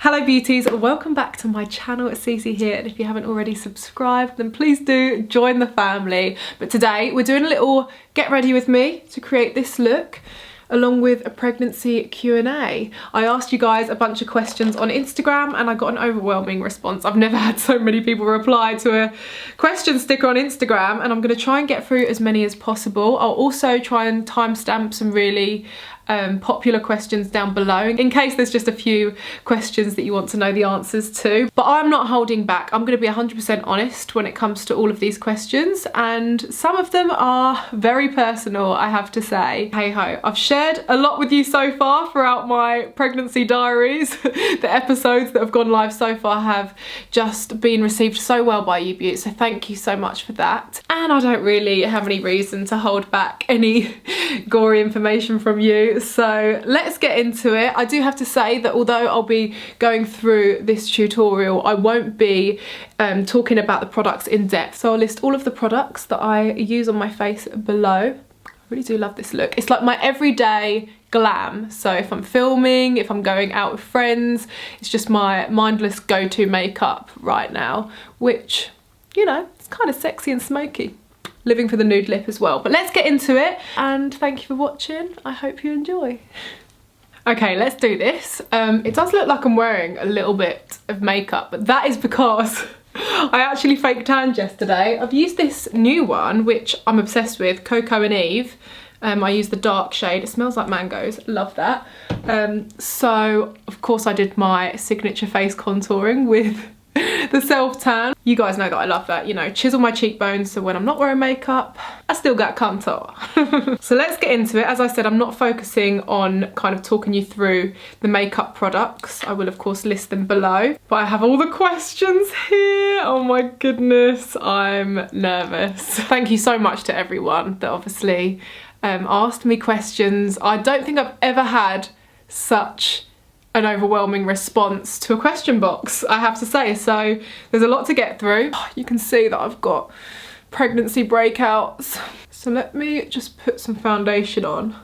Hello beauties, welcome back to my channel. It's Cece here, and if you haven't already subscribed then please do join the family. But today we're doing a little get ready with me to create this look along with a pregnancy Q&A. I asked you guys a bunch of questions on Instagram and I got an overwhelming response. I've never had so many people reply to a question sticker on Instagram, and I'm going to try and get through as many as possible. I'll also try and timestamp some really popular questions down below in case there's just a few questions that you want to know the answers to. But I'm not holding back. I'm going to be 100% honest when it comes to all of these questions, and some of them are very personal, I have to say. Hey ho, I've shared a lot with you so far throughout my pregnancy diaries. The episodes that have gone live so far have just been received so well by you beauties, so thank you so much for that. And I don't really have any reason to hold back any gory information from you. So let's get into it. I do have to say that although I'll be going through this tutorial, I won't be talking about the products in depth. So I'll list all of the products that I use on my face below. I really do love this look. It's like my everyday glam. So if I'm filming, if I'm going out with friends, it's just my mindless go-to makeup right now, which, you know, it's kind of sexy and smoky. Living for the nude lip as well. But let's get into it, and thank you for watching. I hope you enjoy. Okay, let's do this. It does look like I'm wearing a little bit of makeup, but that is because I actually fake tanned yesterday. I've used this new one, which I'm obsessed with, Coco and Eve. I use the dark shade. It smells like mangoes. Love that. So, of course, I did my signature face contouring with the self-tan. You guys know that I love that, you know, chisel my cheekbones so when I'm not wearing makeup, I still got contour. So let's get into it. As I said, I'm not focusing on kind of talking you through the makeup products. I will of course list them below, but I have all the questions here. Oh my goodness, I'm nervous. Thank you so much to everyone that obviously asked me questions. I don't think I've ever had such an overwhelming response to a question box, I have to say. So there's a lot to get through. You can see that I've got pregnancy breakouts. So let me just put some foundation on.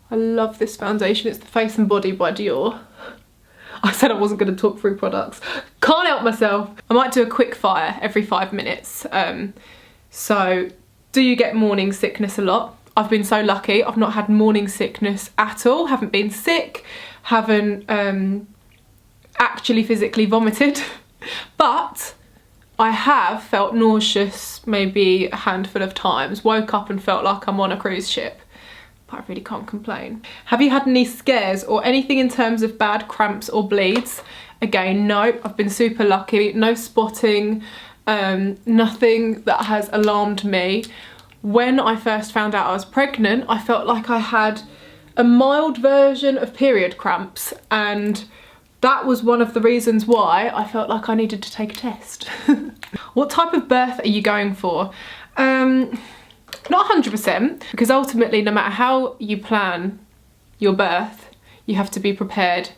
I love this foundation. It's the Face and Body by Dior. I said I wasn't going to talk through products. Can't help myself. I might do a quick fire every 5 minutes. So do you get morning sickness a lot? I've been so lucky. I've not had morning sickness at all. Haven't been sick. Haven't actually physically vomited, but I have felt nauseous maybe a handful of times. Woke up and felt like I'm on a cruise ship, but I really can't complain. Have you had any scares or anything in terms of bad cramps or bleeds? Again, no, I've been super lucky. No spotting, nothing that has alarmed me. When I first found out I was pregnant, I felt like I had a mild version of period cramps, and that was one of the reasons why I felt like I needed to take a test. What type of birth are you going for? Not 100%, because ultimately no matter how you plan your birth, you have to be prepared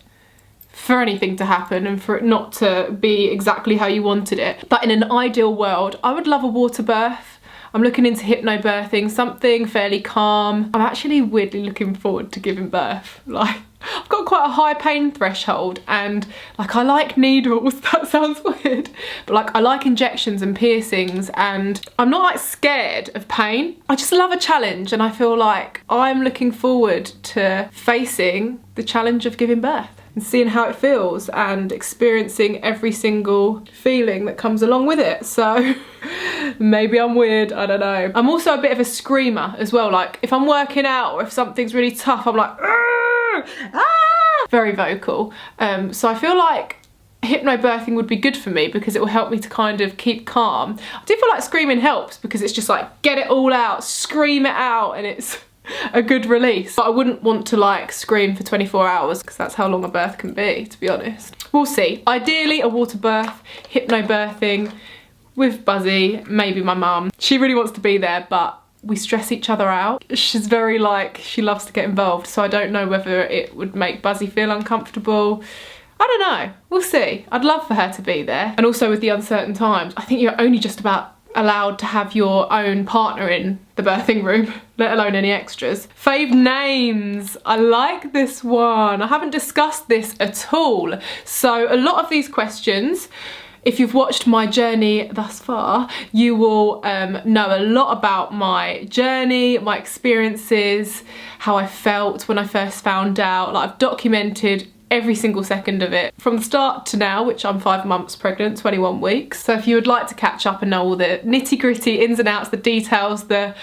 for anything to happen and for it not to be exactly how you wanted it. But in an ideal world, I would love a water birth. I'm looking into hypnobirthing, something fairly calm. I'm actually weirdly looking forward to giving birth. Like, I've got quite a high pain threshold, and like I like needles. That sounds weird, but like I like injections and piercings, and I'm not like scared of pain. I just love a challenge, and I feel like I'm looking forward to facing the challenge of giving birth and seeing how it feels and experiencing every single feeling that comes along with it. So maybe I'm weird, I don't know. I'm also a bit of a screamer as well. Like if I'm working out or if something's really tough, I'm like, ah! Very vocal. So I feel like hypnobirthing would be good for me because it will help me to kind of keep calm. I do feel like screaming helps because it's just like, get it all out, scream it out, and it's a good release. But I wouldn't want to like scream for 24 hours because that's how long a birth can be, to be honest. We'll see. Ideally a water birth, hypnobirthing with Buzzy, maybe my mum. She really wants to be there, but we stress each other out. She's very like, she loves to get involved, so I don't know whether it would make Buzzy feel uncomfortable. I don't know, we'll see. I'd love for her to be there. And also with the uncertain times, I think you're only just about allowed to have your own partner in the birthing room, let alone any extras. Fav Names, I like this one. I haven't discussed this at all. So a lot of these questions, if you've watched my journey thus far, you will know a lot about my journey, my experiences, how I felt when I first found out. Like, I've documented every single second of it from the start to now, which I'm 5 months pregnant, 21 weeks. So if you would like to catch up and know all the nitty-gritty ins and outs, the details, the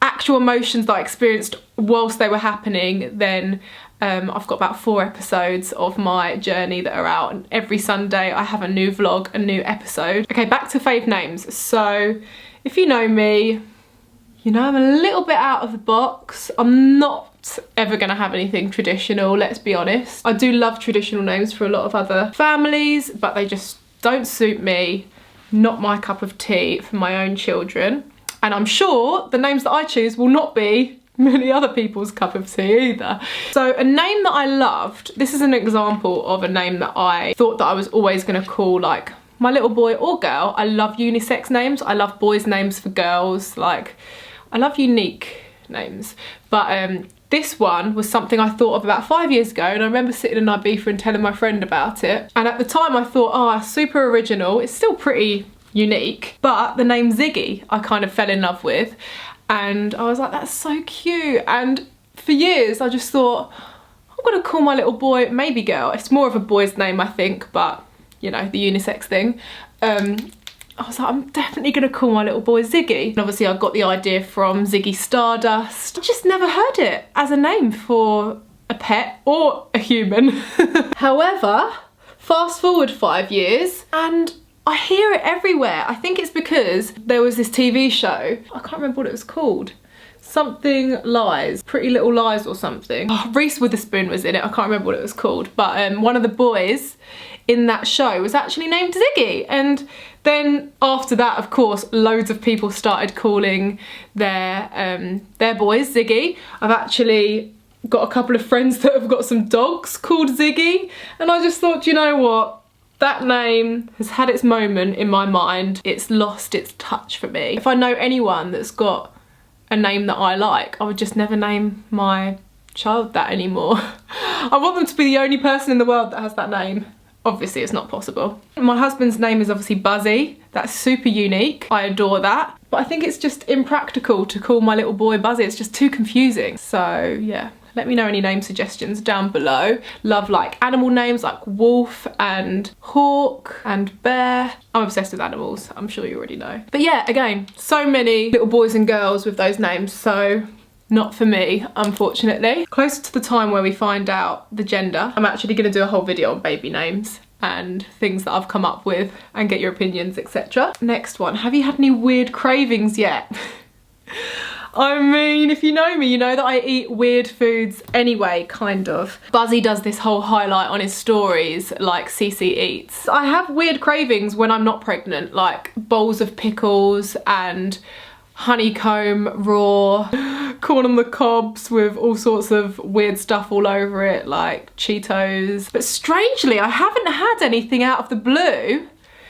actual emotions that I experienced whilst they were happening, then I've got about 4 episodes of my journey that are out, and every Sunday I have a new vlog, a new episode. Okay, back to Fav Names. So if you know me, you know I'm a little bit out of the box. I'm not ever gonna have anything traditional, let's be honest. I do love traditional names for a lot of other families, but they just don't suit me. Not my cup of tea for my own children. And I'm sure the names that I choose will not be many other people's cup of tea either. So a name that I loved, this is an example of a name that I thought that I was always gonna call like my little boy or girl. I love unisex names. I love boys' names for girls. Like, I love unique names. But this one was something I thought of about 5 years ago, and I remember sitting in Ibiza and telling my friend about it. And at the time I thought, oh, super original. It's still pretty unique, but the name Ziggy I kind of fell in love with, and I was like, that's so cute. And for years I just thought, I'm gonna call my little boy, maybe girl, it's more of a boy's name I think, but you know, the unisex thing. I was like, I'm definitely gonna call my little boy Ziggy. And obviously I got the idea from Ziggy Stardust. I just never heard it as a name for a pet or a human. However, fast forward 5 years and I hear it everywhere. I think it's because there was this TV show, I can't remember what it was called. Something Lies, Pretty Little Lies or something. Oh, Reese Witherspoon was in it, I can't remember what it was called. But one of the boys in that show was actually named Ziggy. And then after that, of course, loads of people started calling their boys Ziggy. I've actually got a couple of friends that have got some dogs called Ziggy. And I just thought, you know what? That name has had its moment in my mind. It's lost its touch for me. If I know anyone that's got a name that I like, I would just never name my child that anymore. I want them to be the only person in the world that has that name. Obviously it's not possible. My husband's name is obviously Buzzy. That's super unique. I adore that. But I think it's just impractical to call my little boy Buzzy. It's just too confusing. So yeah, let me know any name suggestions down below. Love like animal names like wolf and hawk and bear. I'm obsessed with animals, I'm sure you already know. But yeah, again, so many little boys and girls with those names, so not for me, unfortunately. Closer to the time where we find out the gender, I'm actually gonna do a whole video on baby names and things that I've come up with and get your opinions, etc. Next one, have you had any weird cravings yet? I mean, if you know me, you know that I eat weird foods anyway, kind of. Buzzy does this whole highlight on his stories, like Cece eats. I have weird cravings when I'm not pregnant, like bowls of pickles and honeycomb raw, corn on the cobs with all sorts of weird stuff all over it, like Cheetos. But strangely, I haven't had anything out of the blue.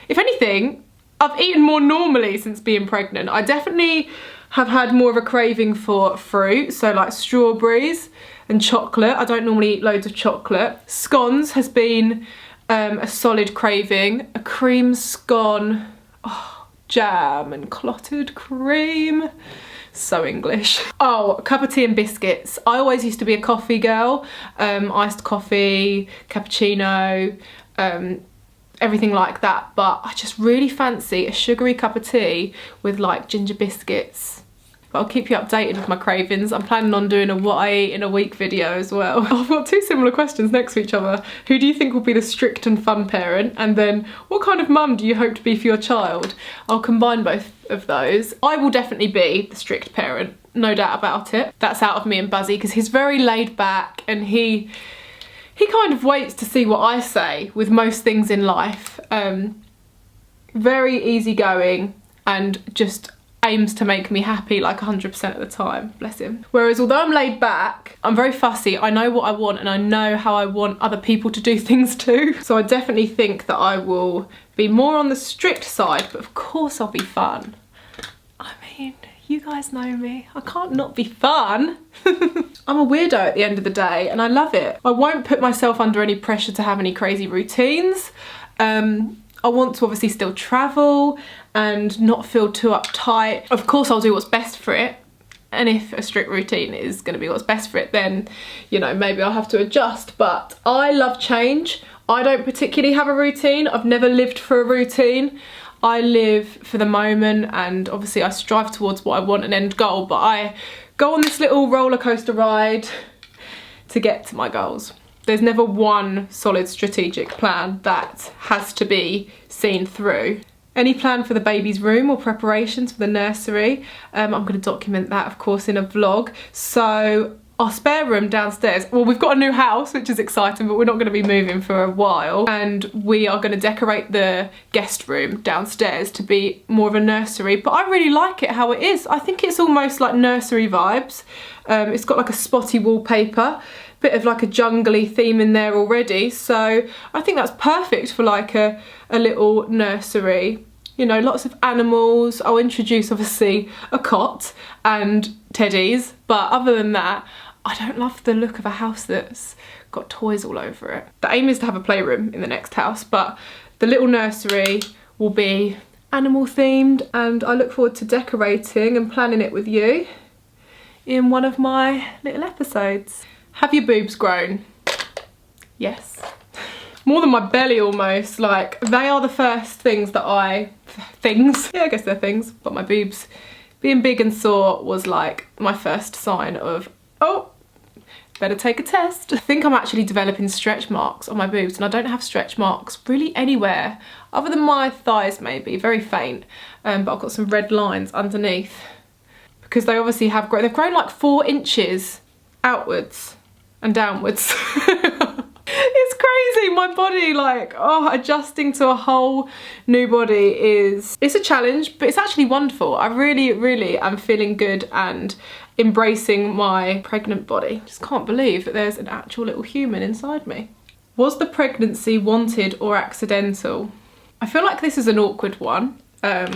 If anything, I've eaten more normally since being pregnant. I definitely have had more of a craving for fruit, so like strawberries and chocolate. I don't normally eat loads of chocolate. Scones has been a solid craving. A cream scone, oh, jam and clotted cream. So English. Oh, a cup of tea and biscuits. I always used to be a coffee girl. Iced coffee, cappuccino, everything like that. But I just really fancy a sugary cup of tea with like ginger biscuits. But I'll keep you updated with my cravings. I'm planning on doing a what I eat in a week video as well. I've got 2 similar questions next to each other. Who do you think will be the strict and fun parent? And then what kind of mum do you hope to be for your child? I'll combine both of those. I will definitely be the strict parent, no doubt about it. That's out of me and Buzzy because he's very laid back and he kind of waits to see what I say with most things in life. Very easygoing and just aims to make me happy like 100% of the time, bless him. Whereas although I'm laid back, I'm very fussy. I know what I want and I know how I want other people to do things too. So I definitely think that I will be more on the strict side, but of course I'll be fun. mean, you guys know me. I can't not be fun. I'm a weirdo at the end of the day and I love it. I won't put myself under any pressure to have any crazy routines. I want to obviously still travel and not feel too uptight. Of course I'll do what's best for it. And if a strict routine is going to be what's best for it, then, you know, maybe I'll have to adjust. But I love change. I don't particularly have a routine. I've never lived for a routine. I live for the moment, and obviously I strive towards what I want, an end goal, but I go on this little roller coaster ride to get to my goals. There's never one solid strategic plan that has to be seen through. Any plan for the baby's room or preparations for the nursery? I'm going to document that, of course, in a vlog. So our spare room downstairs, well, we've got a new house, which is exciting, but we're not going to be moving for a while. And we are going to decorate the guest room downstairs to be more of a nursery. But I really like it how it is. I think it's almost like nursery vibes. It's got like a spotty wallpaper, bit of like a jungly theme in there already. So I think that's perfect for like a little nursery. You know, lots of animals. I'll introduce obviously a cot and teddies, but other than that, I don't love the look of a house that's got toys all over it. The aim is to have a playroom in the next house, but the little nursery will be animal themed, and I look forward to decorating and planning it with you in one of my little episodes. Have your boobs grown? Yes. More than my belly almost. Like, they are the first things that yeah, I guess they're things, but my boobs being big and sore was like my first sign of, oh, better take a test. I think I'm actually developing stretch marks on my boobs, and I don't have stretch marks really anywhere other than my thighs maybe, very faint, but I've got some red lines underneath because they obviously have grown. They've grown like 4 inches outwards and downwards. It's crazy, my body, like, oh, adjusting to a whole new body it's a challenge, but it's actually wonderful. I really am feeling good and embracing my pregnant body. Just can't believe that there's an actual little human inside me. Was the pregnancy wanted or accidental? I feel like this is an awkward one,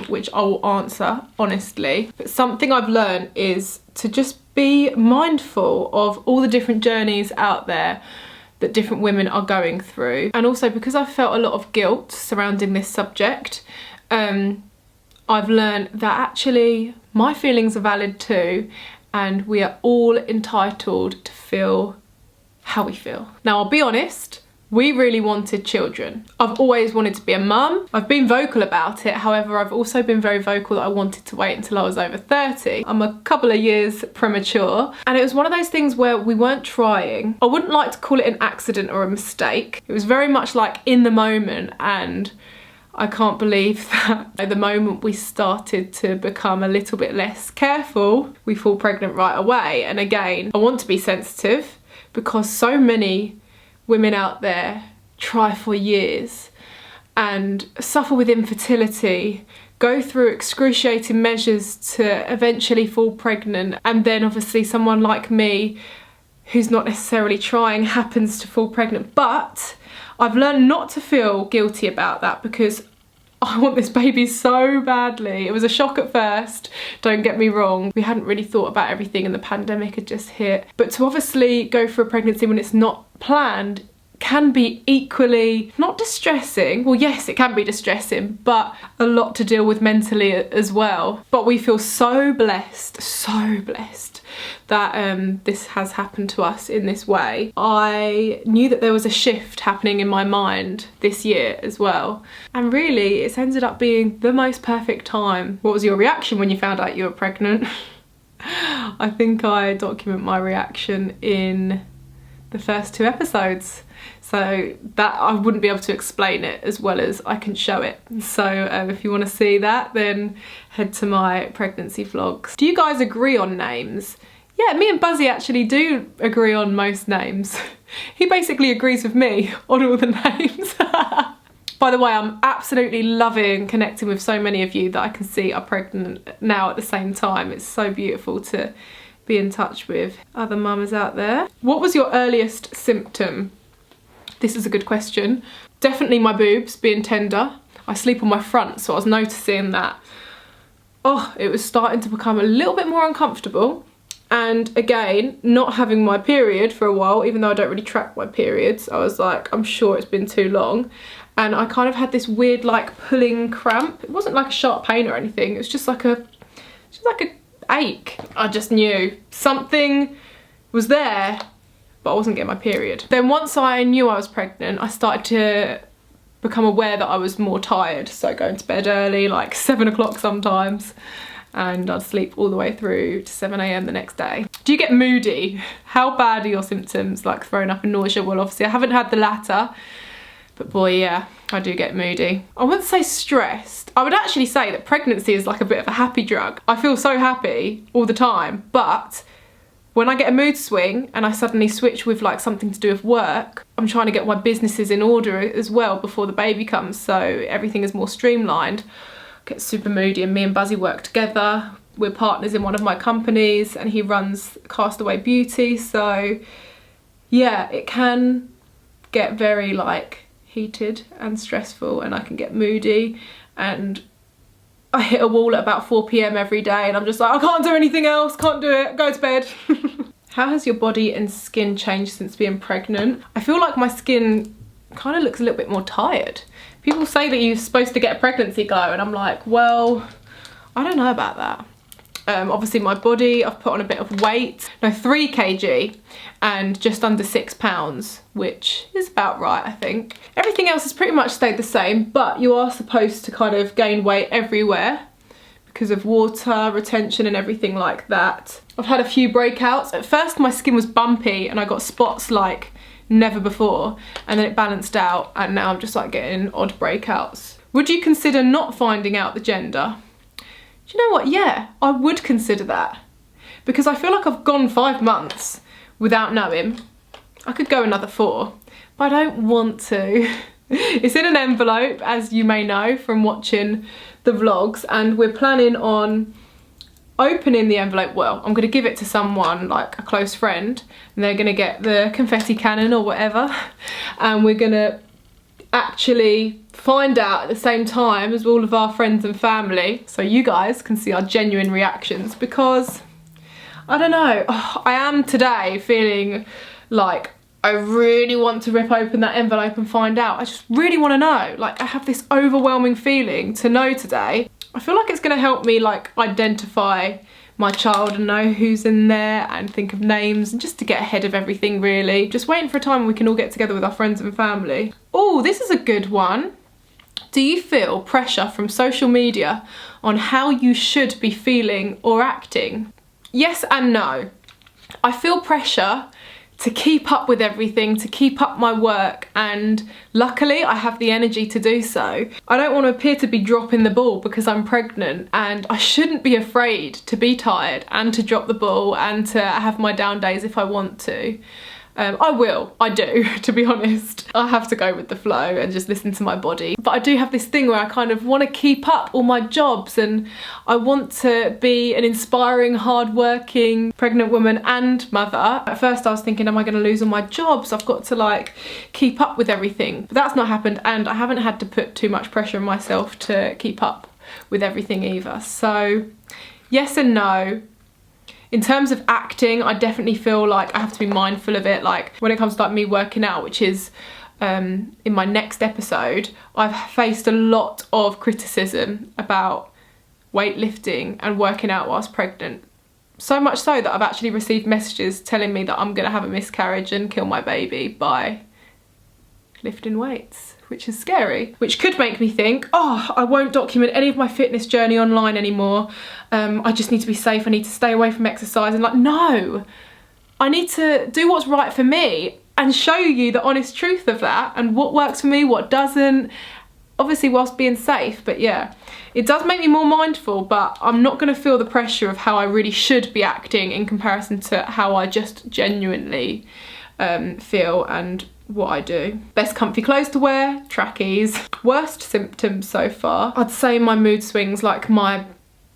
which I will answer honestly, but something I've learned is to just be mindful of all the different journeys out there that different women are going through. And also because I've felt a lot of guilt surrounding this subject, I've learned that actually my feelings are valid too, and we are all entitled to feel how we feel. Now, I'll be honest, we really wanted children. I've always wanted to be a mum. I've been vocal about it. However, I've also been very vocal that I wanted to wait until I was over 30. I'm a couple of years premature. And it was one of those things where we weren't trying. I wouldn't like to call it an accident or a mistake. It was very much like in the moment, and I can't believe that at the moment we started to become a little bit less careful, we fall pregnant right away. And again, I want to be sensitive because so many women out there try for years and suffer with infertility, go through excruciating measures to eventually fall pregnant, and then obviously someone like me who's not necessarily trying happens to fall pregnant. But I've learned not to feel guilty about that because I want this baby so badly. It was a shock at first, don't get me wrong. We hadn't really thought about everything and the pandemic had just hit. But to obviously go for a pregnancy when it's not planned can be equally not distressing. Well, yes, it can be distressing, but a lot to deal with mentally as well. But we feel so blessed that this has happened to us in this way. I knew that there was a shift happening in my mind this year as well. And really, it's ended up being the most perfect time. What was your reaction when you found out you were pregnant? I think I document my reaction in the first 2 episodes. So that I wouldn't be able to explain it as well as I can show it. So if you want to see that, then head to my pregnancy vlogs. Do you guys agree on names? Yeah, me and Buzzy actually do agree on most names. He basically agrees with me on all the names. By the way, I'm absolutely loving connecting with so many of you that I can see are pregnant now at the same time. It's so beautiful to be in touch with other mamas out there. What was your earliest symptom? This is a good question. Definitely my boobs being tender. I sleep on my front, so I was noticing that oh, it was starting to become a little bit more uncomfortable. And again, not having my period for a while, even though I don't really track my periods, I was like, I'm sure it's been too long. And I kind of had this weird like pulling cramp. It wasn't like a sharp pain or anything. It was just like a ache. I just knew something was there, but I wasn't getting my period. Then once I knew I was pregnant, I started to become aware that I was more tired. So going to bed early, like 7 o'clock sometimes, and I'd sleep all the way through to 7 AM the next day. Do you get moody? How bad are your symptoms, like throwing up and nausea? Well, obviously I haven't had the latter, but boy, yeah, I do get moody. I wouldn't say stressed. I would actually say that pregnancy is like a bit of a happy drug. I feel so happy all the time, but when I get a mood swing and I suddenly switch with like something to do with work, I'm trying to get my businesses in order as well before the baby comes, so everything is more streamlined. I get super moody, and me and Buzzy work together. We're partners in one of my companies and he runs Castaway Beauty, so yeah, it can get very like heated and stressful, and I can get moody, and I hit a wall at about 4 PM every day and I'm just like, I can't do anything else, can't do it, go to bed. How has your body and skin changed since being pregnant? I feel like my skin kind of looks a little bit more tired. People say that you're supposed to get a pregnancy glow, and I'm like, well, I don't know about that. Obviously my body, I've put on a bit of weight, no 3 kg and just under 6 pounds, which is about right, I think. Everything else has pretty much stayed the same, but you are supposed to kind of gain weight everywhere because of water retention and everything like that. I've had a few breakouts. At first my skin was bumpy and I got spots like never before, and then it balanced out, and now I'm just like getting odd breakouts. Would you consider not finding out the gender? Do you know what? Yeah, I would consider that, because I feel like I've gone 5 months without knowing. I could go another 4, but I don't want to. It's in an envelope, as you may know from watching the vlogs, and we're planning on opening the envelope. Well, I'm going to give it to someone, like a close friend, and they're going to get the confetti cannon or whatever, and we're going to actually find out at the same time as all of our friends and family, so you guys can see our genuine reactions, because I don't know, I am today feeling like I really want to rip open that envelope and find out. I just really want to know. Like, I have this overwhelming feeling to know today. I feel like it's going to help me like identify my child and know who's in there and think of names, and just to get ahead of everything really. Just waiting for a time when we can all get together with our friends and family. Oh, this is a good one. Do you feel pressure from social media on how you should be feeling or acting? Yes and no. I feel pressure to keep up with everything, to keep up my work, and luckily I have the energy to do so. I don't want to appear to be dropping the ball because I'm pregnant, and I shouldn't be afraid to be tired and to drop the ball and to have my down days if I want to. I do, to be honest. I have to go with the flow and just listen to my body. But I do have this thing where I kind of want to keep up all my jobs, and I want to be an inspiring, hard-working pregnant woman and mother. At first I was thinking, am I going to lose all my jobs? I've got to like keep up with everything. But that's not happened, and I haven't had to put too much pressure on myself to keep up with everything either. So yes and no. In terms of acting, I definitely feel like I have to be mindful of it. Like when it comes to like me working out, which is in my next episode, I've faced a lot of criticism about weightlifting and working out whilst pregnant. So much so that I've actually received messages telling me that I'm gonna have a miscarriage and kill my baby by lifting weights, which is scary. Which could make me think, oh, I won't document any of my fitness journey online anymore. I just need to be safe, I need to stay away from exercise. And like, no, I need to do what's right for me and show you the honest truth of that and what works for me, what doesn't, obviously whilst being safe. But yeah, it does make me more mindful, but I'm not gonna feel the pressure of how I really should be acting in comparison to how I just genuinely feel and what I do. Best comfy clothes to wear, trackies. Worst symptoms so far, I'd say my mood swings, like my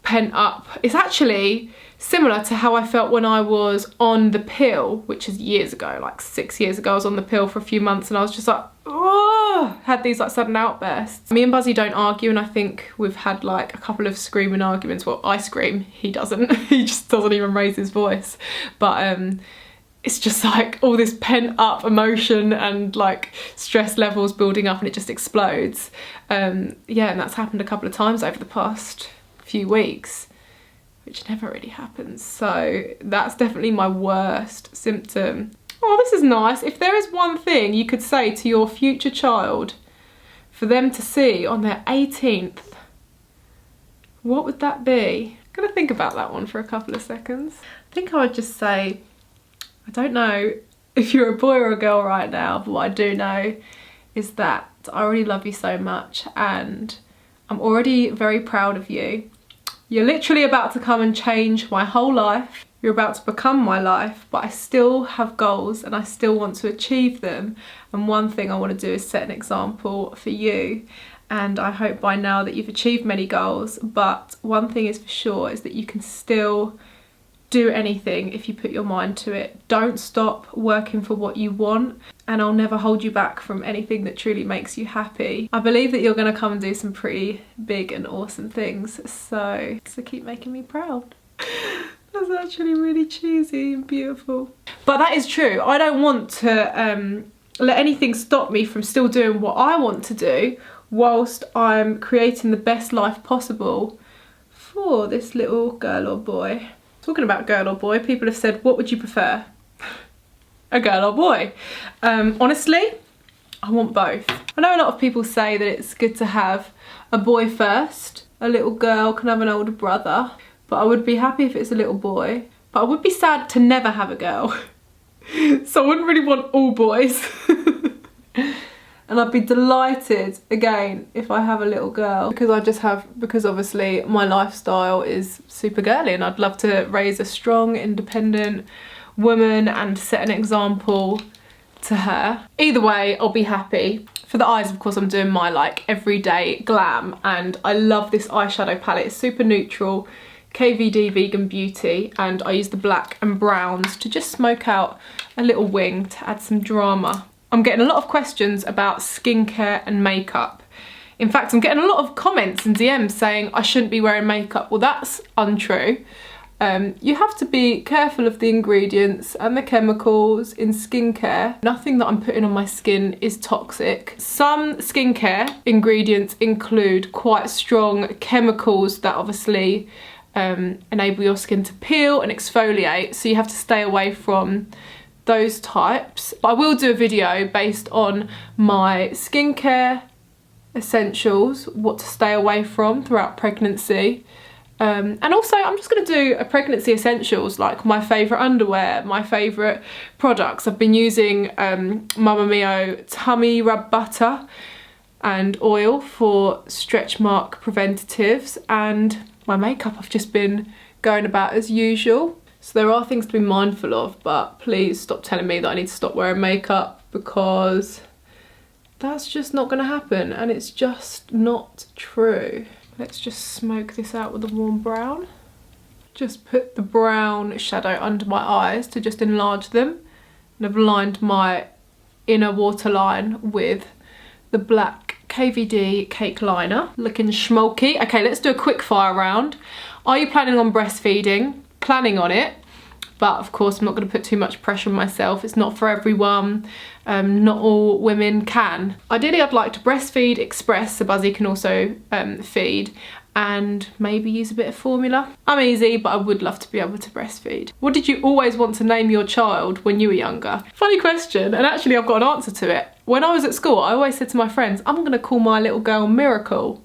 pent up. It's actually similar to how I felt when I was on the pill, which is years ago, like 6 years ago. I was on the pill for a few months and I was just like, oh, oh, had these like sudden outbursts. Me and Buzzy don't argue, and I think we've had like a couple of screaming arguments. Well, I scream, he doesn't. He just doesn't even raise his voice. But it's just like all this pent up emotion and like stress levels building up, and it just explodes. Yeah, and that's happened a couple of times over the past few weeks, which never really happens. So that's definitely my worst symptom. Oh, this is nice. If there is one thing you could say to your future child for them to see on their 18th, what would that be? I'm gonna think about that one for a couple of seconds. I think I would just say, I don't know if you're a boy or a girl right now, but what I do know is that I already love you so much, and I'm already very proud of you. You're literally about to come and change my whole life. You're about to become my life, but I still have goals and I still want to achieve them. And one thing I want to do is set an example for you. And I hope by now that you've achieved many goals, but one thing is for sure is that you can still do anything if you put your mind to it. Don't stop working for what you want, and I'll never hold you back from anything that truly makes you happy. I believe that you're going to come and do some pretty big and awesome things, so keep making me proud. That's actually really cheesy and beautiful. But that is true. I don't want to let anything stop me from still doing what I want to do whilst I'm creating the best life possible for this little girl or boy. Talking about girl or boy, people have said, what would you prefer? A girl or boy? Honestly, I want both. I know a lot of people say that it's good to have a boy first. A little girl can have an older brother. But I would be happy if it's a little boy. But I would be sad to never have a girl. So I wouldn't really want all boys. And I'd be delighted again if I have a little girl, because obviously my lifestyle is super girly, and I'd love to raise a strong, independent woman and set an example to her. Either way, I'll be happy. For the eyes, of course, I'm doing my like everyday glam, and I love this eyeshadow palette. It's super neutral, KVD Vegan Beauty, and I use the black and browns to just smoke out a little wing to add some drama. I'm getting a lot of questions about skincare and makeup. In fact, I'm getting a lot of comments and DMs saying I shouldn't be wearing makeup. Well, that's untrue. You have to be careful of the ingredients and the chemicals in skincare. Nothing that I'm putting on my skin is toxic. Some skincare ingredients include quite strong chemicals that obviously enable your skin to peel and exfoliate, so you have to stay away from those types. But I will do a video based on my skincare essentials, what to stay away from throughout pregnancy. And also I'm just going to do a pregnancy essentials, like my favourite underwear, my favourite products. I've been using Mamma Mia tummy rub butter and oil for stretch mark preventatives, and my makeup I've just been going about as usual. So there are things to be mindful of, but please stop telling me that I need to stop wearing makeup, because that's just not going to happen, and it's just not true. Let's just smoke this out with a warm brown. Just put the brown shadow under my eyes to just enlarge them, and I've lined my inner waterline with the black KVD cake liner, looking smoky. Okay, let's do a quick fire round. Are you planning on breastfeeding? Planning on it, but of course I'm not going to put too much pressure on myself. It's not for everyone. Not all women can. Ideally I'd like to breastfeed express so Buzzy can also feed, and maybe use a bit of formula. I'm easy, but I would love to be able to breastfeed. What did you always want to name your child when you were younger? Funny question, and actually I've got an answer to it. When I was at school, I always said to my friends, I'm going to call my little girl Miracle.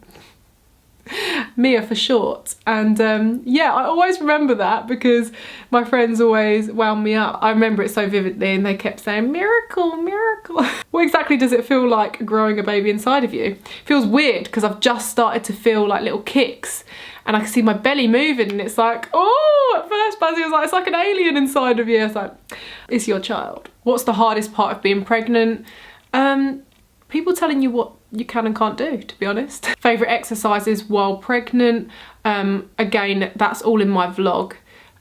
Mia for short. And yeah, I always remember that because my friends always wound me up. I remember it so vividly, and they kept saying Miracle, Miracle. What exactly does it feel like growing a baby inside of you? It feels weird because I've just started to feel like little kicks, and I can see my belly moving, and it's like, oh, at first Buzzy was like, it's like an alien inside of you. It's like, it's your child. What's the hardest part of being pregnant? People telling you what you can and can't do, to be honest. Favourite exercises while pregnant. Again, that's all in my vlog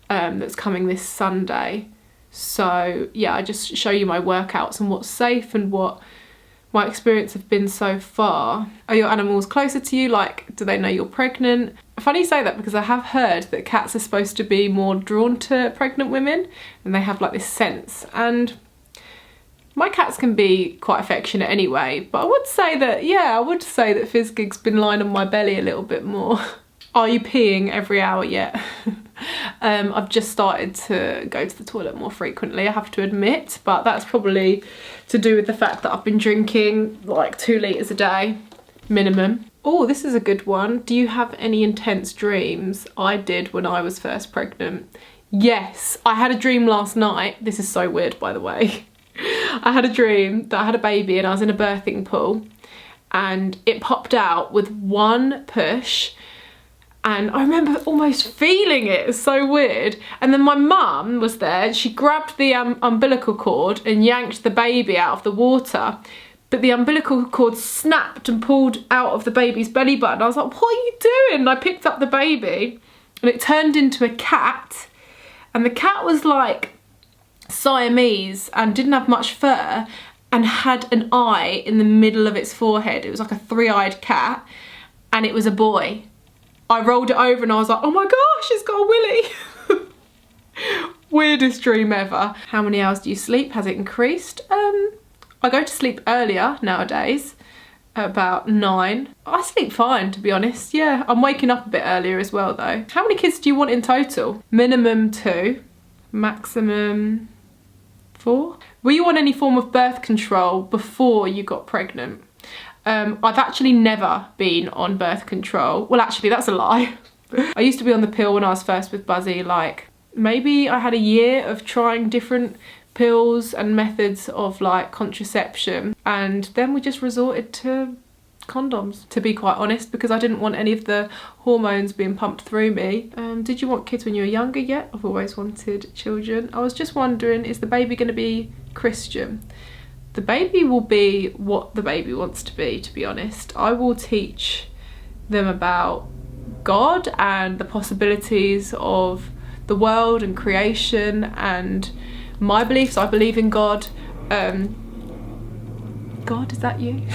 that's coming this Sunday. So yeah, I just show you my workouts and what's safe and what my experience have been so far. Are your animals closer to you? Like, do they know you're pregnant? Funny you say that, because I have heard that cats are supposed to be more drawn to pregnant women and they have like this sense. And my cats can be quite affectionate anyway, but I would say that, yeah, I would say that Fizzgig's been lying on my belly a little bit more. Are you peeing every hour yet? I've just started to go to the toilet more frequently, I have to admit, but that's probably to do with the fact that I've been drinking like 2 litres a day, minimum. Oh, this is a good one. Do you have any intense dreams? I did when I was first pregnant. Yes, I had a dream last night. This is so weird, by the way. I had a dream that I had a baby and I was in a birthing pool and it popped out with one push, and I remember almost feeling it. It's so weird. And then my mum was there and she grabbed the umbilical cord and yanked the baby out of the water, but the umbilical cord snapped and pulled out of the baby's belly button. I was like, what are you doing? And I picked up the baby and it turned into a cat, and the cat was like Siamese and didn't have much fur and had an eye in the middle of its forehead. It was like a 3-eyed cat, and it was a boy. I rolled it over and I was like, oh my gosh, it's got a willy. Weirdest dream ever. How many hours do you sleep? Has it increased? I go to sleep earlier nowadays, about 9. I sleep fine, to be honest. Yeah, I'm waking up a bit earlier as well though. How many kids do you want in total? Minimum 2, maximum 4. Were you on any form of birth control before you got pregnant? I've actually never been on birth control. Well, actually, that's a lie. I used to be on the pill when I was first with Buzzy. Like, maybe I had a year of trying different pills and methods of like contraception, and then we just resorted to condoms, to be quite honest, because I didn't want any of the hormones being pumped through me. Did you want kids when you were younger? Yet I've always wanted children. I was just wondering, is the baby going to be Christian? The baby will be what the baby wants to be honest. I will teach them about God and the possibilities of the world and creation and my beliefs. I believe in God. God, is that you?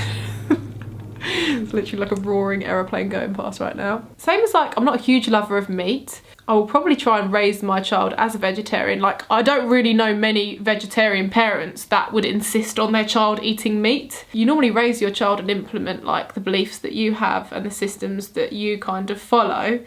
It's literally like a roaring aeroplane going past right now. Same as like, I'm not a huge lover of meat. I will probably try and raise my child as a vegetarian. Like, I don't really know many vegetarian parents that would insist on their child eating meat. You normally raise your child and implement like the beliefs that you have and the systems that you kind of follow,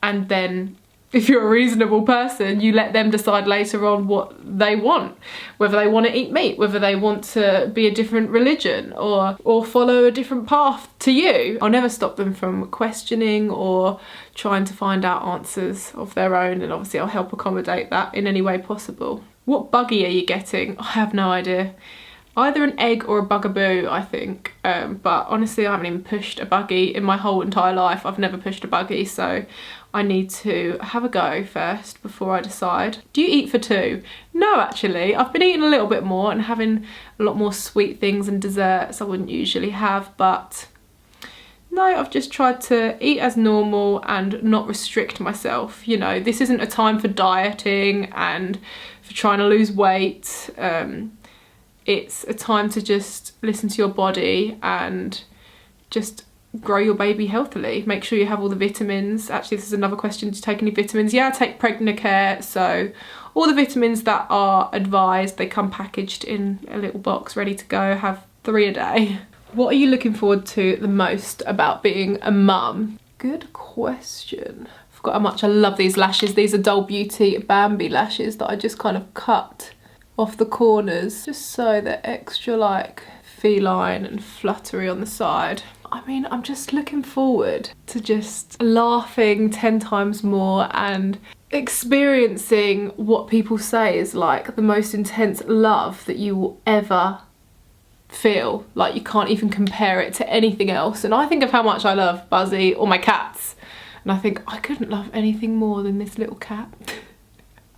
and then if you're a reasonable person, you let them decide later on what they want, whether they want to eat meat, whether they want to be a different religion or follow a different path to you. I'll never stop them from questioning or trying to find out answers of their own, and obviously I'll help accommodate that in any way possible. What buggy are you getting? I have no idea. Either an egg or a bugaboo, I think. But honestly, I haven't even pushed a buggy in my whole entire life. I've never pushed a buggy, so I need to have a go first before I decide. Do you eat for 2? No, actually. I've been eating a little bit more and having a lot more sweet things and desserts I wouldn't usually have, but no, I've just tried to eat as normal and not restrict myself. You know, this isn't a time for dieting and for trying to lose weight. It's a time to just listen to your body and just grow your baby healthily. Make sure you have all the vitamins. Actually, this is another question. Do you take any vitamins? Yeah, I take Pregnacare, so all the vitamins that are advised, they come packaged in a little box ready to go. Have 3 a day. What are you looking forward to the most about being a mum? Good question. I forgot how much I love these lashes. These are Doll Beauty Bambi lashes that I just kind of cut off the corners just so they're extra like feline and fluttery on the side. I mean, I'm just looking forward to just laughing 10 times more and experiencing what people say is like the most intense love that you will ever feel. Like, you can't even compare it to anything else. And I think of how much I love Buzzy or my cats, and I think I couldn't love anything more than this little cat.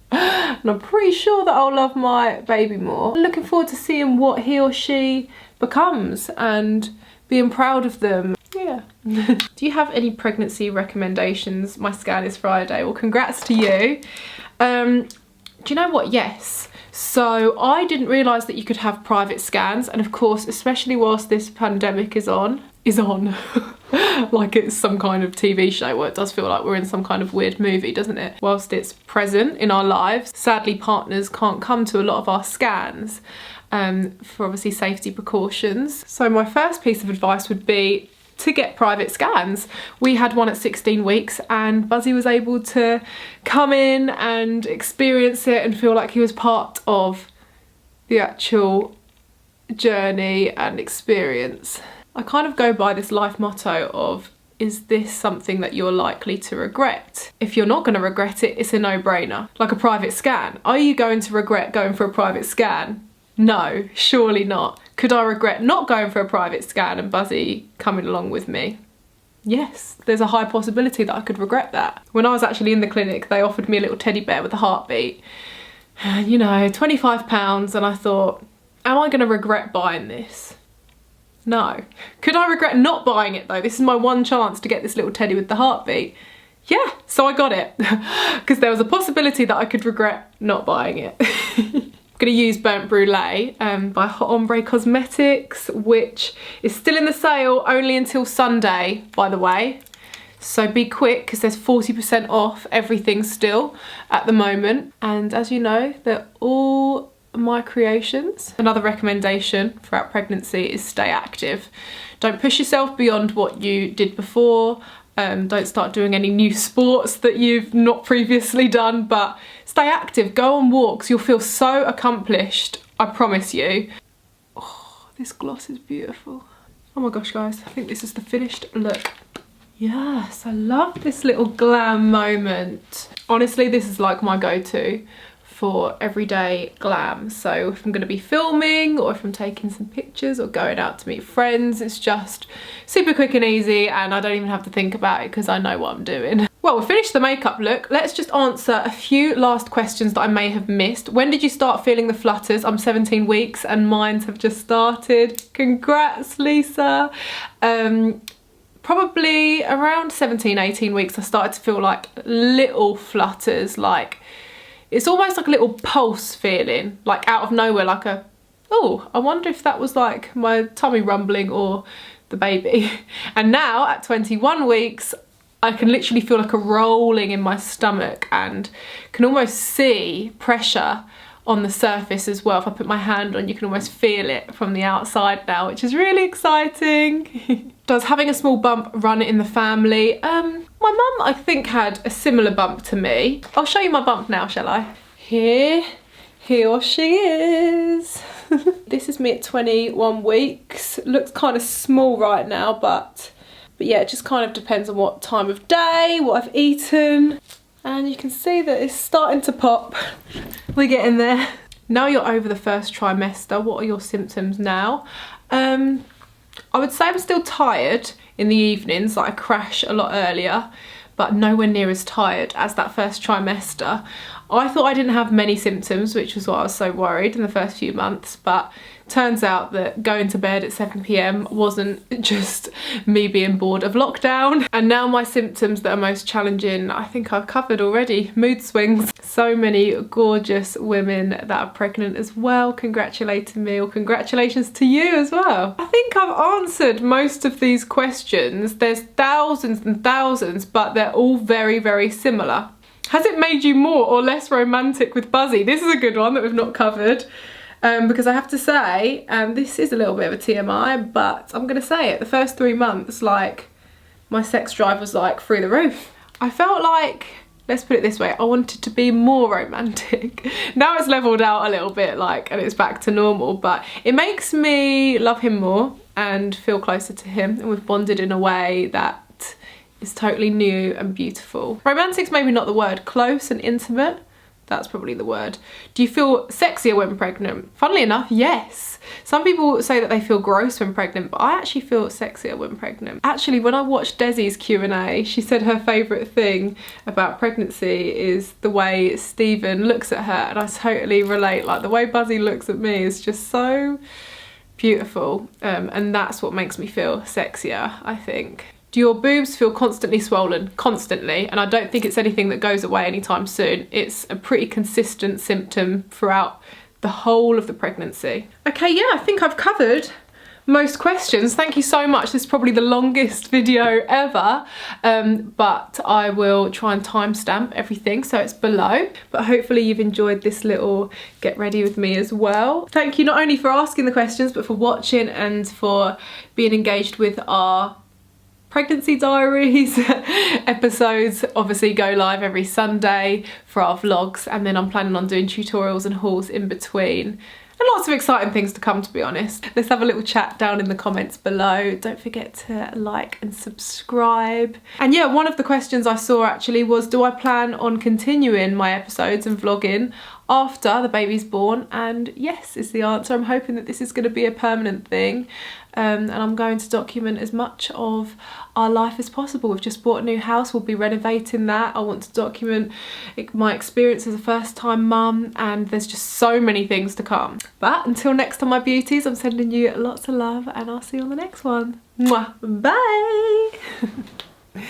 And I'm pretty sure that I'll love my baby more. I'm looking forward to seeing what he or she becomes and being proud of them. Yeah. Do you have any pregnancy recommendations? My scan is Friday. Well, congrats to you. Do you know what? Yes. So I didn't realise that you could have private scans, and of course, especially whilst this pandemic is on, like it's some kind of TV show. Well, it does feel like we're in some kind of weird movie, doesn't it? Whilst it's present in our lives, sadly partners can't come to a lot of our scans for obviously safety precautions. So my first piece of advice would be to get private scans. We had one at 16 weeks and Buzzy was able to come in and experience it and feel like he was part of the actual journey and experience. I kind of go by this life motto of, is this something that you're likely to regret? If you're not going to regret it, it's a no-brainer. Like a private scan. Are you going to regret going for a private scan? No, surely not. Could I regret not going for a private scan and Buzzy coming along with me? Yes, there's a high possibility that I could regret that. When I was actually in the clinic, they offered me a little teddy bear with a heartbeat. You know, £25, and I thought, am I going to regret buying this? No. Could I regret not buying it though? This is my one chance to get this little teddy with the heartbeat. Yeah, so I got it. Because there was a possibility that I could regret not buying it. I'm going to use Burnt Brulee by Hot Ombre Cosmetics, which is still in the sale only until Sunday, by the way. So be quick because there's 40% off everything still at the moment. And as you know, they're all my creations. Another recommendation throughout pregnancy is stay active. Don't push yourself beyond what you did before. Don't start doing any new sports that you've not previously done, but stay active, go on walks. You'll feel so accomplished, I promise you. Oh, this gloss is beautiful. Oh my gosh, guys, I think this is the finished look. Yes, I love this little glam moment. Honestly, this is like my go-to for everyday glam. So if I'm going to be filming or if I'm taking some pictures or going out to meet friends, it's just super quick and easy and I don't even have to think about it because I know what I'm doing. Well, we've finished the makeup look. Let's just answer a few last questions that I may have missed. When did you start feeling the flutters? I'm 17 weeks and mine have just started. Congrats, Lisa. Probably around 17, 18 weeks I started to feel like little flutters, like it's almost like a little pulse feeling, like out of nowhere, like a, oh, I wonder if that was like my tummy rumbling or the baby. And now at 21 weeks, I can literally feel like a rolling in my stomach and can almost see pressure on the surface as well. If I put my hand on, you can almost feel it from the outside now, which is really exciting. Does having a small bump run in the family? My mum, I think, had a similar bump to me. I'll show you my bump now, shall I? Here she is. This is me at 21 weeks. Looks kind of small right now, but yeah, it just kind of depends on what time of day, what I've eaten. And you can see that it's starting to pop. We're getting there. Now you're over the first trimester, what are your symptoms now? I would say I'm still tired in the evenings, like I crash a lot earlier, but nowhere near as tired as that first trimester. I thought I didn't have many symptoms, which was why I was so worried in the first few months, but turns out that going to bed at 7 p.m. wasn't just me being bored of lockdown. And now my symptoms that are most challenging, I think I've covered already. Mood swings. So many gorgeous women that are pregnant as well congratulating me, or congratulations to you as well. I think I've answered most of these questions. There's thousands and thousands, but they're all very, very similar. Has it made you more or less romantic with Buzzy? This is a good one that we've not covered. Because I have to say, this is a little bit of a TMI, but I'm going to say it, the first 3 months, like, my sex drive was like through the roof. I felt like, let's put it this way, I wanted to be more romantic. Now it's leveled out a little bit, like, and it's back to normal, but it makes me love him more and feel closer to him, and we've bonded in a way that is totally new and beautiful. Romantic's maybe not the word, close and intimate. That's probably the word. Do you feel sexier when pregnant? Funnily enough, yes. Some people say that they feel gross when pregnant, but I actually feel sexier when pregnant. Actually, when I watched Desi's Q&A, she said her favourite thing about pregnancy is the way Stephen looks at her, and I totally relate. Like, the way Buzzy looks at me is just so beautiful, and that's what makes me feel sexier, I think. Do your boobs feel constantly swollen? Constantly, and I don't think it's anything that goes away anytime soon. It's a pretty consistent symptom throughout the whole of the pregnancy. Okay, yeah, I think I've covered most questions. Thank you so much. This is probably the longest video ever, but I will try and timestamp everything so it's below. But hopefully you've enjoyed this little get ready with me as well. Thank you not only for asking the questions, but for watching and for being engaged with our pregnancy diaries. Episodes obviously go live every Sunday for our vlogs, and then I'm planning on doing tutorials and hauls in between. And lots of exciting things to come, to be honest. Let's have a little chat down in the comments below. Don't forget to like and subscribe. And yeah, one of the questions I saw actually was, do I plan on continuing my episodes and vlogging after the baby's born? And yes is the answer. I'm hoping that this is going to be a permanent thing. And I'm going to document as much of our life as possible. We've just bought a new house, we'll be renovating that. I want to document my experience as a first time mum, and there's just so many things to come. But until next time, my beauties, I'm sending you lots of love, and I'll see you on the next one. Mwah. Bye.